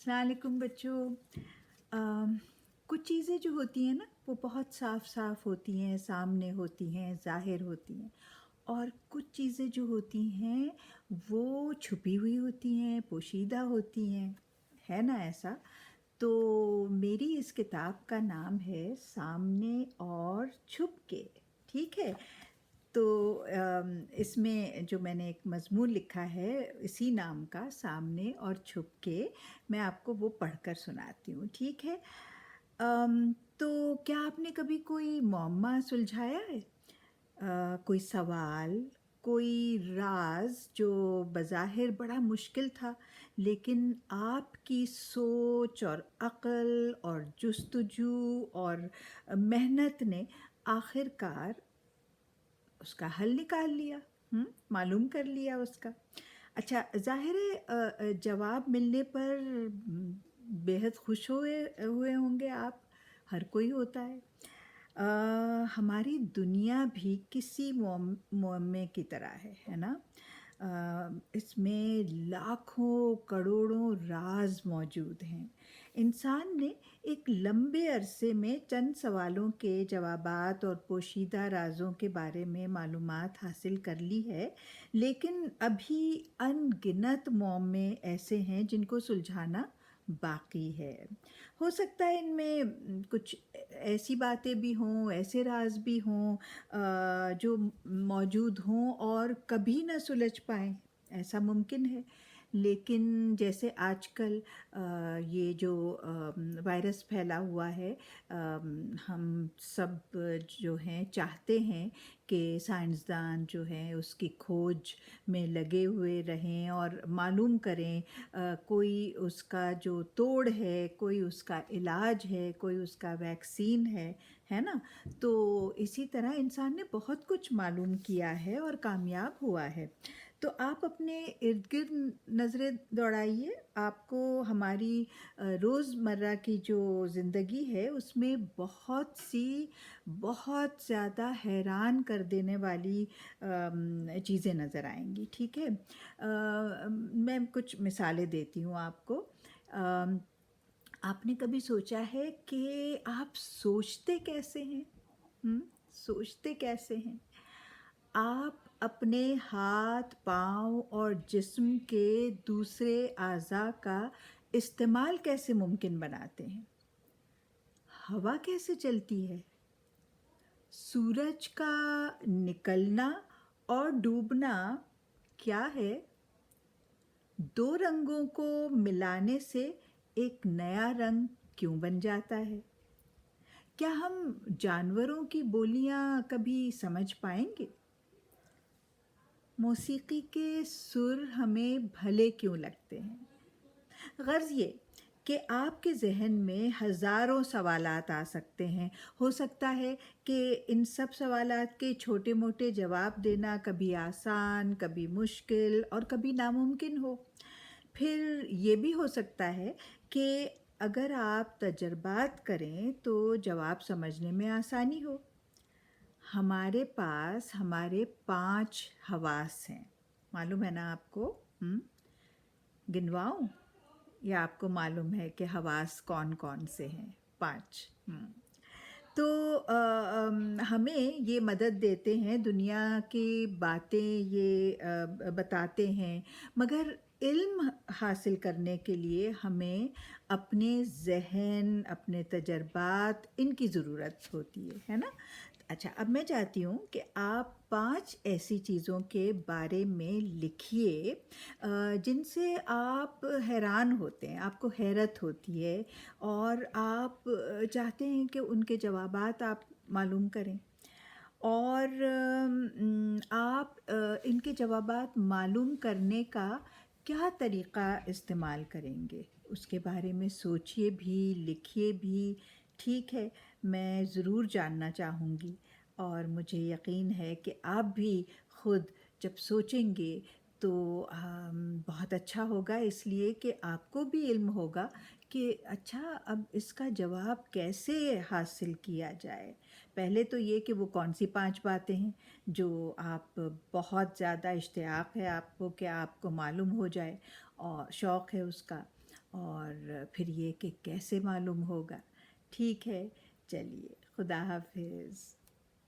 अस्सलाम वालेकुम बच्चों। कुछ चीज़ें जो होती हैं ना वो बहुत साफ़ साफ़ होती हैं, सामने होती हैं, ज़ाहिर होती हैं। और कुछ चीज़ें जो होती हैं वो छुपी हुई होती हैं, पोशीदा होती हैं, है ना ऐसा? तो मेरी इस किताब का नाम है सामने और छुप के। ठीक है। तो इसमें जो मैंने एक मज़मून लिखा है इसी नाम का, सामने और छुप के, मैं आपको वो पढ़कर सुनाती हूँ, ठीक है? तो क्या आपने कभी कोई मुअम्मा सुलझाया है? कोई सवाल, कोई राज़ जो बज़ाहिर बड़ा मुश्किल था, लेकिन आपकी सोच और अक़ल और जुस्तजू और मेहनत ने आखिरकार उसका हल निकाल लिया, मालूम कर लिया उसका। अच्छा, ज़ाहिर है जवाब मिलने पर बेहद खुश हुए हुए होंगे आप, हर कोई होता है। हमारी दुनिया भी किसी मुअम्मे की तरह है ना? इसमें लाखों करोड़ों राज मौजूद हैं। इंसान ने एक लंबे अरसे में चंद सवालों के जवाबात और पोशीदा राज़ों के बारे में मालूमात हासिल कर ली है, लेकिन अभी अनगिनत मुअम्मे ऐसे हैं जिनको सुलझाना बाकी है। हो सकता है इनमें कुछ ऐसी बातें भी हों, ऐसे राज भी हों जो मौजूद हों और कभी ना सुलझ पाएँ, ऐसा मुमकिन है। लेकिन जैसे आजकल ये जो वायरस फैला हुआ है, हम सब जो हैं चाहते हैं कि साइंसदान जो हैं उसकी खोज में लगे हुए रहें और मालूम करें कोई उसका जो तोड़ है, कोई उसका इलाज है, कोई उसका वैक्सीन है ना? तो इसी तरह इंसान ने बहुत कुछ मालूम किया है और कामयाब हुआ है। तो आप अपने इर्द-गिर्द नज़रें दौड़ाइए, आपको हमारी रोज़मर्रा की जो ज़िंदगी है उसमें बहुत ज़्यादा हैरान कर देने वाली चीज़ें नज़र आएँगी, ठीक है? मैं कुछ मिसालें देती हूँ आपको। आपने कभी सोचा है कि आप सोचते कैसे हैं? सोचते कैसे हैं? आप अपने हाथ, पाँव और जिस्म के दूसरे अज़ा का इस्तेमाल कैसे मुमकिन बनाते हैं? हवा कैसे चलती है? सूरज का निकलना और डूबना क्या है? दो रंगों को मिलाने से एक नया रंग क्यों बन जाता है? क्या हम जानवरों की बोलियां कभी समझ पाएंगे? मौसीकी के सुर हमें भले क्यों लगते हैं? गर्ज़ ये कि आपके ज़हन में हज़ारों सवालात आ सकते हैं। हो सकता है कि इन सब सवालात के छोटे-मोटे जवाब देना कभी आसान, कभी मुश्किल और कभी नामुमकिन हो। फिर ये भी हो सकता है कि अगर आप तजर्बात करें तो जवाब समझने में आसानी हो। हमारे पास हमारे 5 हवास हैं, मालूम है ना आपको? गिनवाऊँ? या आपको मालूम है कि हवास कौन-कौन से हैं? 5। तो हमें ये मदद देते हैं, दुनिया की बातें ये बताते हैं, मगर इल्म हासिल करने के लिए हमें अपने ज़हन, अपने तजर्बात, इनकी ज़रूरत होती है ना? अच्छा, अब मैं चाहती हूँ कि आप 5 ऐसी चीज़ों के बारे में लिखिए जिनसे आप हैरान होते हैं, आपको हैरत होती है और आप चाहते हैं कि उनके जवाबात आप मालूम करें। और आप इनके जवाबात मालूम करने का क्या तरीक़ा इस्तेमाल करेंगे, उसके बारे में सोचिए भी, लिखिए भी, ठीक है? मैं ज़रूर जानना चाहूँगी और मुझे यकीन है कि आप भी खुद जब सोचेंगे तो बहुत अच्छा होगा, इसलिए कि आपको भी इल्म होगा कि अच्छा अब इसका जवाब कैसे हासिल किया जाए। पहले तो ये कि वो कौन-सी 5 बातें हैं जो आप बहुत ज़्यादा इश्तियाक है आपको कि आपको मालूम हो जाए और शौक़ है उसका। اور پھر یہ کہ کیسے معلوم ہوگا. ٹھیک ہے، چلیے، خدا حافظ.